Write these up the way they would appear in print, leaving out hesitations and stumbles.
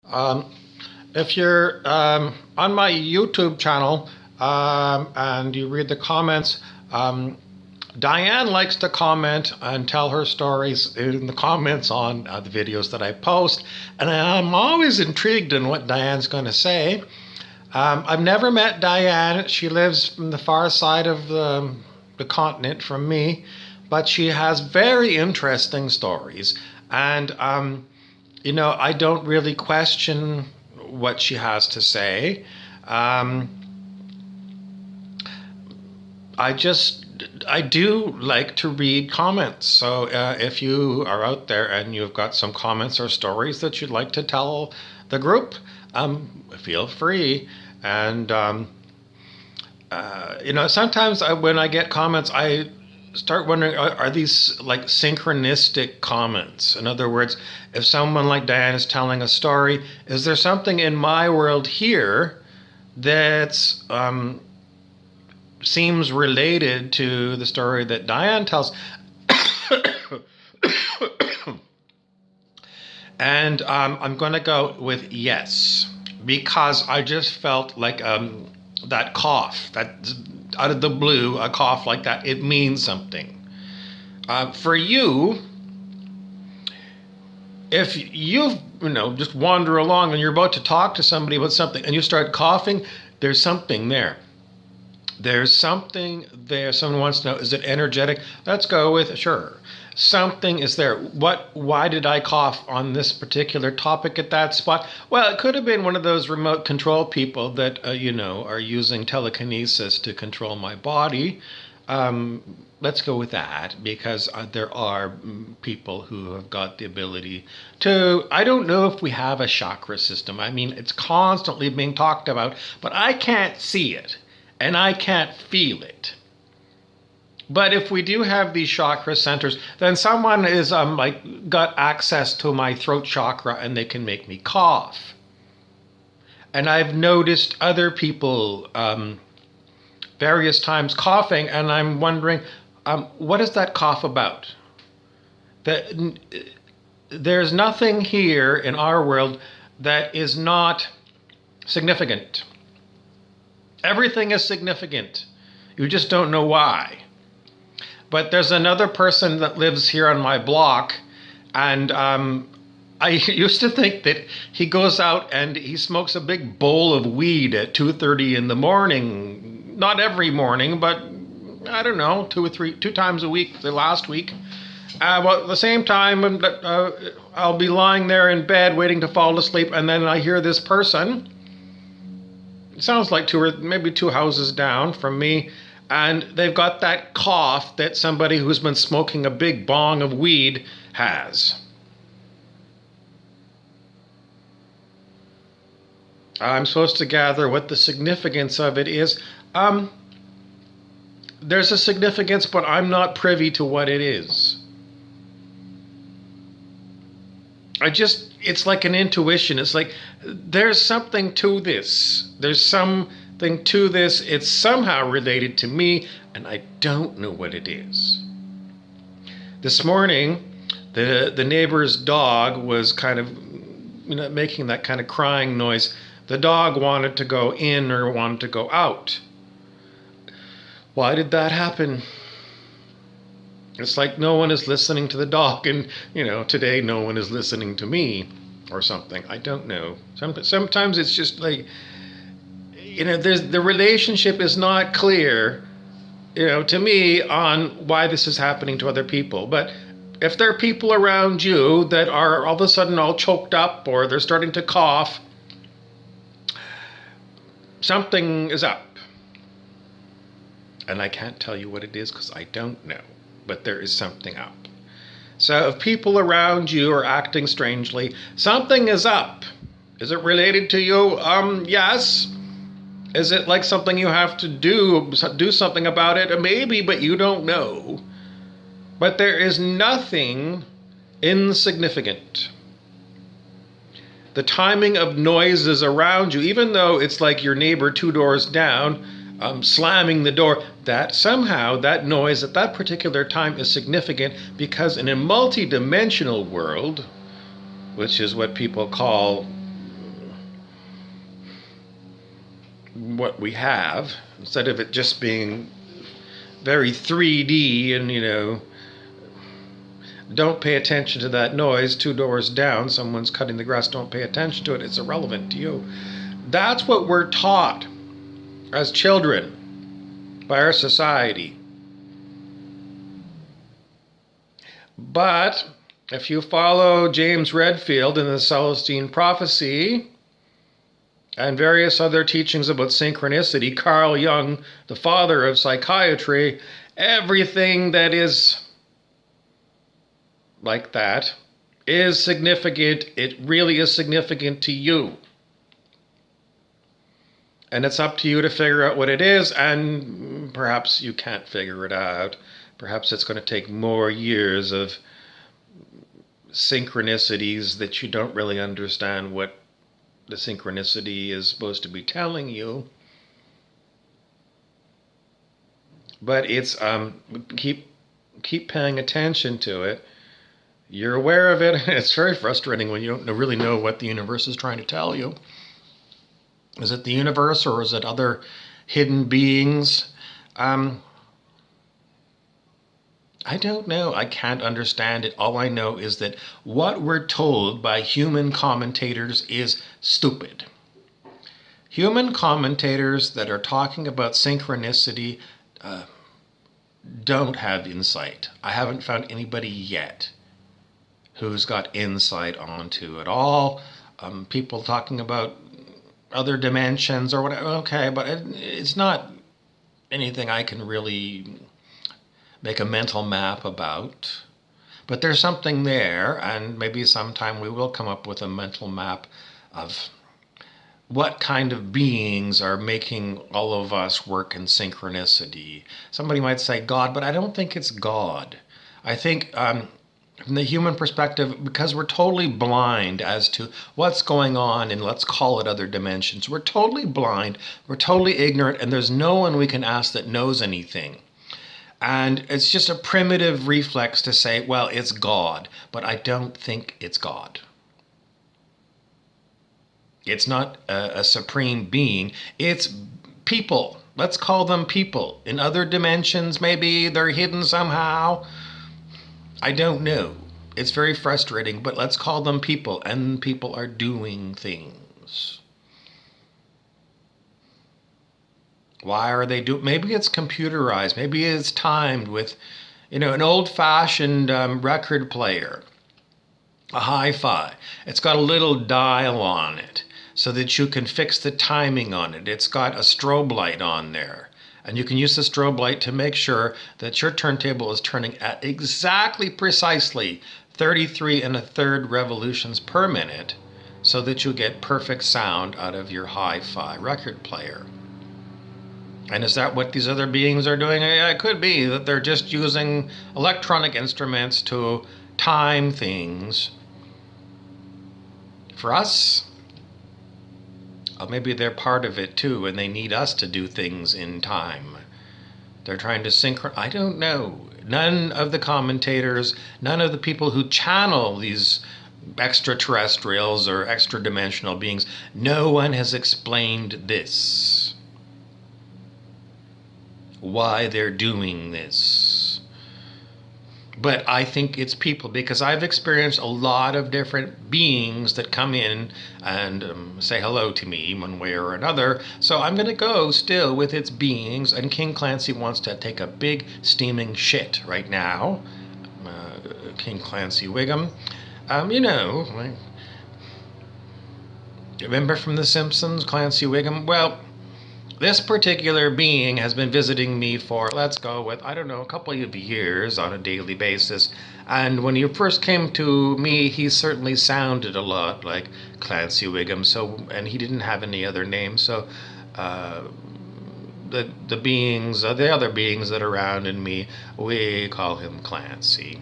Um, if you're on my YouTube channel and you read the comments, Diane likes to comment and tell her stories in the comments on the videos that I post, and I'm always intrigued in what Diane's going to say. I've never met Diane. She lives on the far side of the continent from me, but she has very interesting stories. And, I don't really question what she has to say. Um, I do like to read comments. So if you are out there and you've got some comments or stories that you'd like to tell the group, feel free. And sometimes when I get comments, I start wondering, are these like synchronistic comments? In other words, if someone like Diane is telling a story, is there something in my world here that's seems related to the story that Diane tells? And I'm going to go with yes, because I just felt like that cough, that out of the blue, a cough like that, it means something. For you, if you just wander along and you're about to talk to somebody about something and you start coughing, there's something there. There's something there. Someone wants to know, is it energetic? Let's go with sure. Something is there. Why did I cough on this particular topic at that spot? Well, it could have been one of those remote control people that, are using telekinesis to control my body. Let's go with that, because there are people who have got the ability to, I don't know if we have a chakra system. I mean, it's constantly being talked about, but I can't see it and I can't feel it. But if we do have these chakra centers, then someone is got access to my throat chakra and they can make me cough. And I've noticed other people various times coughing, and I'm wondering, what is that cough about? There's nothing here in our world that is not significant. Everything is significant. You just don't know why. But there's another person that lives here on my block, and I used to think that he goes out and he smokes a big bowl of weed at 2:30 in the morning. Not every morning, but I don't know, two times a week, the last week. Well, at the same time, I'll be lying there in bed waiting to fall asleep, and then I hear this person. It sounds like maybe two houses down from me, and they've got that cough that somebody who's been smoking a big bong of weed has. I'm supposed to gather what the significance of it is. There's a significance, but I'm not privy to what it is. It's like an intuition. It's like, there's something to this. There's something to this. It's somehow related to me, and I don't know what it is. This morning, the neighbor's dog was kind of, making that kind of crying noise. The dog wanted to go in or wanted to go out. Why did that happen? It's like no one is listening to the dog, and, today no one is listening to me or something. I don't know. Sometimes it's just like, the relationship is not clear, to me on why this is happening to other people. But if there are people around you that are all of a sudden all choked up or they're starting to cough, something is up. And I can't tell you what it is because I don't know. But there is something up. So if people around you are acting strangely, something is up. Is it related to you? Yes. Is it like something you have to do something about it? Maybe, but you don't know. But there is nothing insignificant. The timing of noises around you, even though it's like your neighbor 2 doors down, slamming the door, that somehow that noise at that particular time is significant, because in a multi-dimensional world, which is what people call what we have, instead of it just being very 3D and, don't pay attention to that noise 2 doors down, someone's cutting the grass, don't pay attention to it, it's irrelevant to you. That's what we're taught as children by our society. But if you follow James Redfield in the Celestine Prophecy and various other teachings about synchronicity, Carl Jung, the father of psychiatry, everything that is like that is significant. It really is significant to you. And it's up to you to figure out what it is, and perhaps you can't figure it out. Perhaps it's going to take more years of synchronicities that you don't really understand what the synchronicity is supposed to be telling you. But it's keep paying attention to it. You're aware of it. It's very frustrating when you don't really know what the universe is trying to tell you. Is it the universe or is it other hidden beings? I don't know. I can't understand it. All I know is that what we're told by human commentators is stupid. Human commentators that are talking about synchronicity don't have insight. I haven't found anybody yet who's got insight onto it all. People talking about other dimensions or whatever, okay, but it's not anything I can really make a mental map about. But there's something there, and maybe sometime we will come up with a mental map of what kind of beings are making all of us work in synchronicity. Somebody might say God, but I don't think it's God. I think from the human perspective, because we're totally blind as to what's going on in, let's call it, other dimensions. We're totally blind, we're totally ignorant, and there's no one we can ask that knows anything. And it's just a primitive reflex to say, well, it's God, but I don't think it's God. It's not a supreme being, it's people. Let's call them people. In other dimensions, maybe they're hidden somehow. I don't know. It's very frustrating, but let's call them people, and people are doing things. Why are they doing? Maybe it's computerized. Maybe it's timed with, an old-fashioned record player, a hi-fi. It's got a little dial on it so that you can fix the timing on it. It's got a strobe light on there. And you can use the strobe light to make sure that your turntable is turning at exactly, precisely 33 1/3 revolutions per minute so that you get perfect sound out of your hi-fi record player. And is that what these other beings are doing? Yeah, it could be that they're just using electronic instruments to time things. For us, maybe they're part of it too, and they need us to do things in time. They're trying to synchronize. I don't know. None of the commentators, none of the people who channel these extraterrestrials or extra-dimensional beings, no one has explained this. Why they're doing this. But I think it's people, because I've experienced a lot of different beings that come in and say hello to me one way or another. So I'm going to go still with its beings. And King Clancy wants to take a big steaming shit right now. King Clancy Wiggum. Remember from The Simpsons, Clancy Wiggum? Well, this particular being has been visiting me for, let's go with, a couple of years on a daily basis. And when he first came to me, he certainly sounded a lot like Clancy Wiggum. And he didn't have any other name. So the other beings that are around in me, we call him Clancy.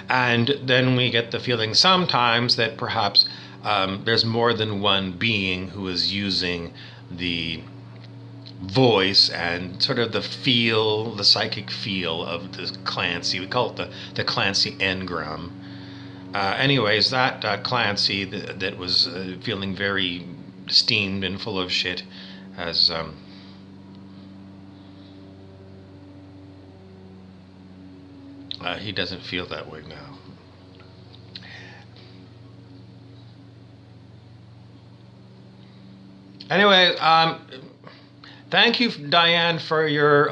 And then we get the feeling sometimes that perhaps there's more than one being who is using the voice and sort of the psychic feel of the Clancy. We call it the Clancy engram. Anyways, that Clancy that was feeling very steamed and full of shit has he doesn't feel that way now. Anyway, thank you, Diane, for your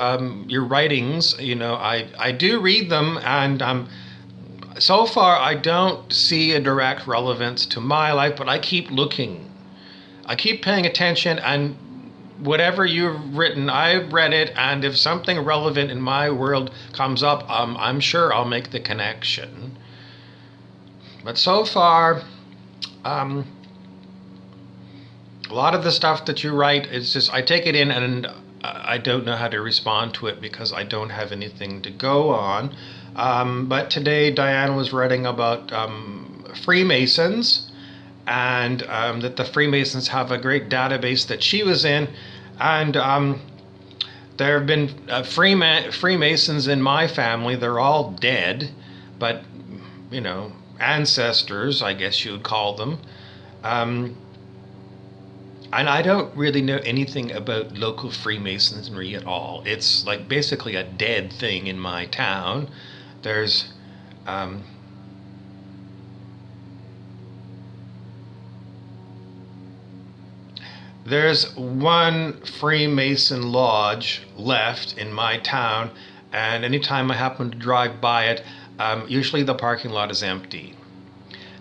writings. You know, I do read them, and so far I don't see a direct relevance to my life, but I keep looking. I keep paying attention, and whatever you've written, I've read it, and if something relevant in my world comes up, I'm sure I'll make the connection. But so far, a lot of the stuff that you write is just, I take it in and I don't know how to respond to it because I don't have anything to go on. But today Diane was writing about Freemasons, and that the Freemasons have a great database that she was in, and there have been Freemasons in my family. They're all dead, but you know, ancestors, I guess you would call them. And I don't really know anything about local Freemasonry at all. It's like basically a dead thing in my town. There's there's one Freemason lodge left in my town, and anytime I happen to drive by it, usually the parking lot is empty.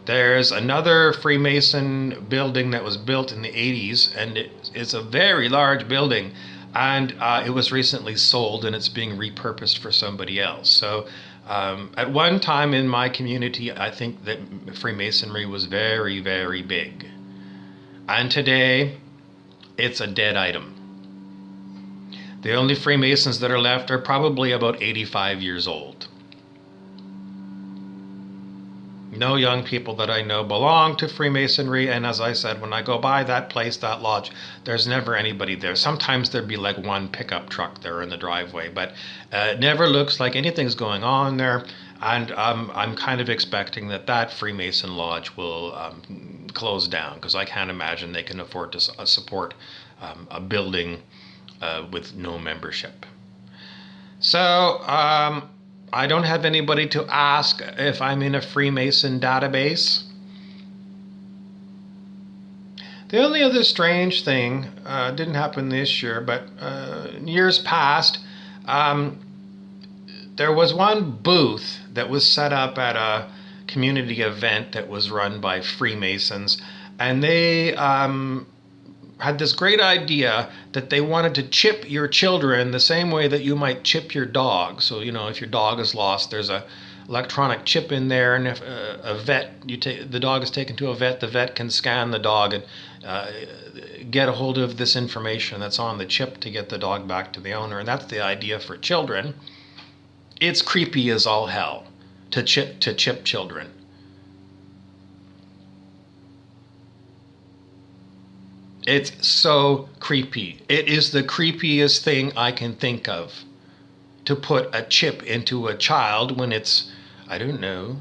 There's another Freemason building that was built in the 80s, and it's a very large building, and it was recently sold and it's being repurposed for somebody else. So at one time in my community, I think that Freemasonry was very, very big. And today, it's a dead item. The only Freemasons that are left are probably about 85 years old. No young people that I know belong to Freemasonry, and as I said, when I go by that place, that lodge, there's never anybody there. Sometimes there'd be like one pickup truck there in the driveway, but it never looks like anything's going on there, and I'm kind of expecting that Freemason lodge will close down, because I can't imagine they can afford to support a building with no membership. So, I don't have anybody to ask if I'm in a Freemason database. The only other strange thing, didn't happen this year, but years past, there was one booth that was set up at a community event that was run by Freemasons, and they had this great idea that they wanted to chip your children the same way that you might chip your dog. So, you know, if your dog is lost, there's a electronic chip in there, and if the dog is taken to a vet, the vet can scan the dog and get a hold of this information that's on the chip to get the dog back to the owner. And that's the idea for children. It's creepy as all hell to chip children. It's so creepy. It is the creepiest thing I can think of, to put a chip into a child when it's, I don't know,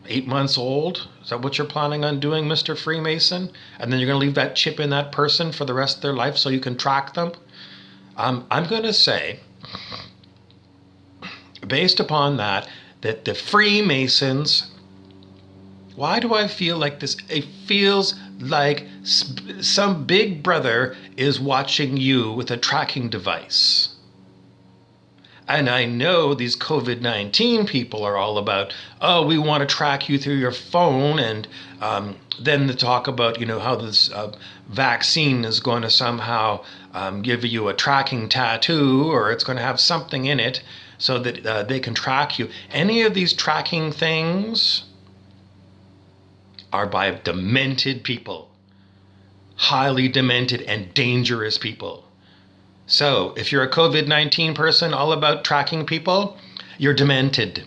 8 months old. Is that what you're planning on doing, Mr. Freemason? And then you're going to leave that chip in that person for the rest of their life so you can track them? I'm going to say, based upon that the Freemasons, why do I feel like this? It feels like some big brother is watching you with a tracking device. And I know these COVID-19 people are all about, oh, we want to track you through your phone, and then the talk about, you know, how this vaccine is going to somehow give you a tracking tattoo, or it's going to have something in it so that they can track you. Any of these tracking things are by demented people, highly demented and dangerous people. So if you're a COVID-19 person all about tracking people, you're demented.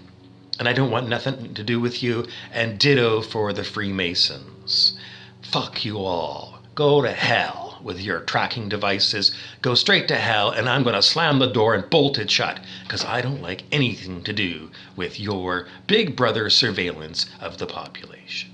And I don't want nothing to do with you. And ditto for the Freemasons. Fuck you all. Go to hell with your tracking devices. Go straight to hell, and I'm going to slam the door and bolt it shut, because I don't like anything to do with your big brother surveillance of the population.